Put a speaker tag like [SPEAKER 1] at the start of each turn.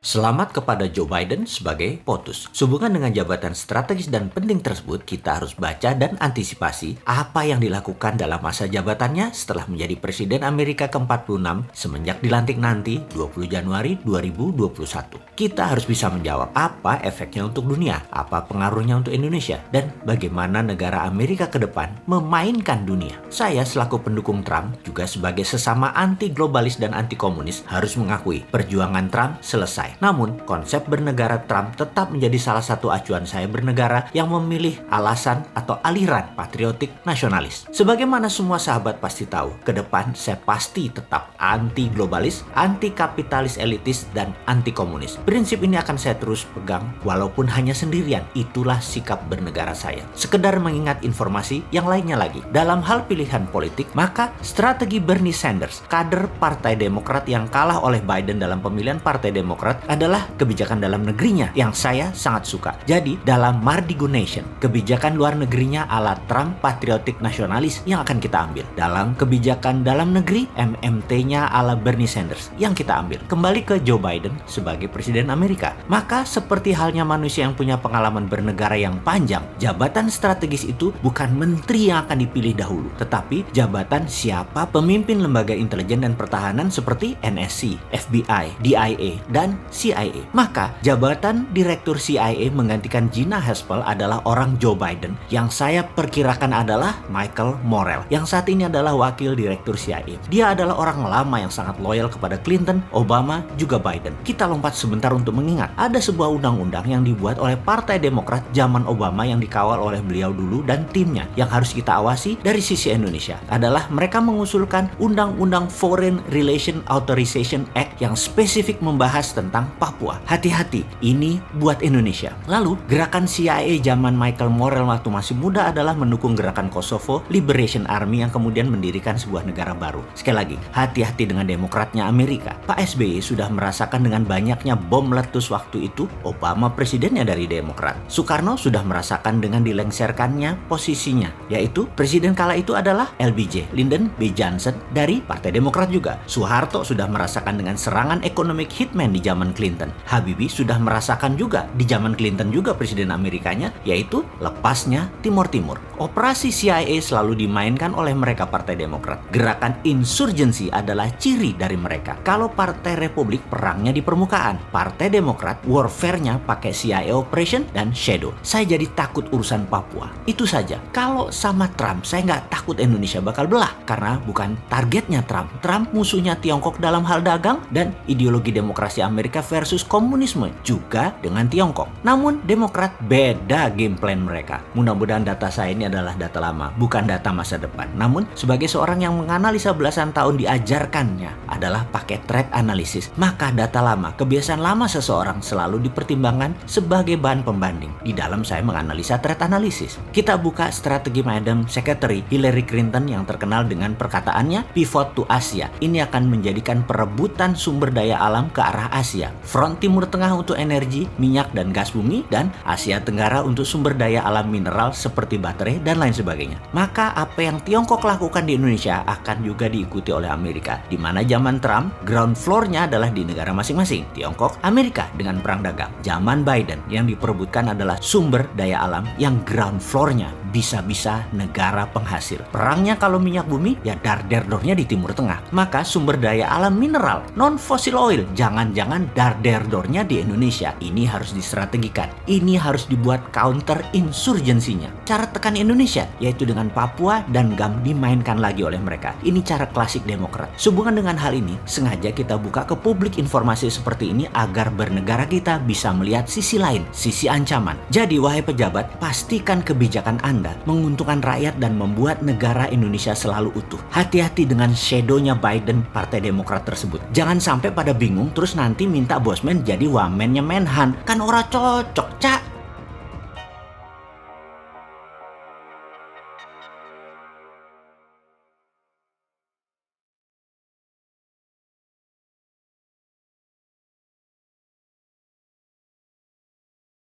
[SPEAKER 1] Selamat kepada Joe Biden sebagai POTUS. Sehubungan dengan jabatan strategis dan penting tersebut, kita harus baca dan antisipasi apa yang dilakukan dalam masa jabatannya setelah menjadi Presiden Amerika ke-46 semenjak dilantik nanti 20 Januari 2021. Kita harus bisa menjawab apa efeknya untuk dunia, apa pengaruhnya untuk Indonesia, dan bagaimana negara Amerika ke depan memainkan dunia. Saya selaku pendukung Trump, juga sebagai sesama anti-globalis dan anti-komunis, harus mengakui perjuangan Trump selesai. Namun, konsep bernegara Trump tetap menjadi salah satu acuan saya bernegara yang memilih alasan atau aliran patriotik nasionalis. Sebagaimana semua sahabat pasti tahu, ke depan saya pasti tetap anti-globalis, anti-kapitalis elitis, dan anti-komunis. Prinsip ini akan saya terus pegang walaupun hanya sendirian. Itulah sikap bernegara saya. Sekedar mengingat informasi yang lainnya lagi. Dalam hal pilihan politik, maka strategi Bernie Sanders, kader Partai Demokrat yang kalah oleh Biden dalam pemilihan Partai Demokrat, adalah kebijakan dalam negerinya yang saya sangat suka. Jadi, dalam Mardigo Nation, kebijakan luar negerinya ala Trump patriotik nasionalis yang akan kita ambil. Dalam kebijakan dalam negeri, MMT-nya ala Bernie Sanders yang kita ambil. Kembali ke Joe Biden sebagai Presiden Amerika. Maka, seperti halnya manusia yang punya pengalaman bernegara yang panjang, jabatan strategis itu bukan menteri yang akan dipilih dahulu, tetapi jabatan siapa pemimpin lembaga intelijen dan pertahanan seperti NSC, FBI, DIA, dan CIA. Maka jabatan Direktur CIA menggantikan Gina Haspel adalah orang Joe Biden yang saya perkirakan adalah Michael Morell yang saat ini adalah Wakil Direktur CIA. Dia adalah orang lama yang sangat loyal kepada Clinton, Obama, juga Biden. Kita lompat sebentar untuk mengingat ada sebuah undang-undang yang dibuat oleh Partai Demokrat zaman Obama yang dikawal oleh beliau dulu dan timnya yang harus kita awasi dari sisi Indonesia adalah mereka mengusulkan Undang-Undang Foreign Relation Authorization Act yang spesifik membahas tentang Papua. Hati-hati, ini buat Indonesia. Lalu, gerakan CIA zaman Michael Morell waktu masih muda adalah mendukung gerakan Kosovo Liberation Army yang kemudian mendirikan sebuah negara baru. Sekali lagi, hati-hati dengan demokratnya Amerika. Pak SBY sudah merasakan dengan banyaknya bom meletus waktu itu, Obama presidennya dari Demokrat. Soekarno sudah merasakan dengan dilengserkannya posisinya, yaitu presiden kala itu adalah LBJ, Lyndon B. Johnson dari Partai Demokrat juga. Soeharto sudah merasakan dengan serangan economic hitman di zaman Clinton. Habibie sudah merasakan juga di zaman Clinton juga presiden Amerikanya, yaitu lepasnya Timur Timur. Operasi CIA selalu dimainkan oleh mereka Partai Demokrat. Gerakan insurgensi adalah ciri dari mereka. Kalau Partai Republik perangnya di permukaan, Partai Demokrat warfare-nya pakai CIA operation dan shadow. Saya jadi takut urusan Papua. Itu saja. Kalau sama Trump, saya nggak takut Indonesia bakal belah karena bukan targetnya Trump. Trump musuhnya Tiongkok dalam hal dagang dan ideologi demokrasi Amerika versus komunisme juga dengan Tiongkok. Namun Demokrat beda game plan mereka. Mudah-mudahan data saya ini adalah data lama, bukan data masa depan. Namun sebagai seorang yang menganalisa belasan tahun diajarkannya adalah pakai threat analysis. Maka data lama, kebiasaan lama seseorang selalu dipertimbangkan sebagai bahan pembanding di dalam saya menganalisa threat analysis. Kita buka strategi Madam Secretary Hillary Clinton yang terkenal dengan perkataannya pivot to Asia. Ini akan menjadikan perebutan sumber daya alam ke arah Asia. Front Timur Tengah untuk energi, minyak dan gas bumi, dan Asia Tenggara untuk sumber daya alam mineral seperti baterai dan lain sebagainya. Maka apa yang Tiongkok lakukan di Indonesia akan juga diikuti oleh Amerika. Di mana zaman Trump, ground floor-nya adalah di negara masing-masing. Tiongkok, Amerika dengan perang dagang. Zaman Biden yang diperebutkan adalah sumber daya alam yang ground floor-nya bisa-bisa negara penghasil. Perangnya kalau minyak bumi, ya dar-der-dornya di Timur Tengah. Maka sumber daya alam mineral, non-fossil oil, jangan-jangan dar-der-dornya di Indonesia. Ini harus distrategikan. Ini harus dibuat counter insurgensinya. Cara tekan Indonesia, yaitu dengan Papua dan GAM dimainkan lagi oleh mereka. Ini cara klasik Demokrat. Sehubungan dengan hal ini, sengaja kita buka ke publik informasi seperti ini agar bernegara kita bisa melihat sisi lain, sisi ancaman. Jadi, wahai pejabat, pastikan kebijakan Anda menguntungkan rakyat dan membuat negara Indonesia selalu utuh. Hati-hati dengan shadow-nya Biden, Partai Demokrat tersebut. Jangan sampai pada bingung terus nanti minta Bosman jadi wamennya Menhan. Kan ora cocok, Cak.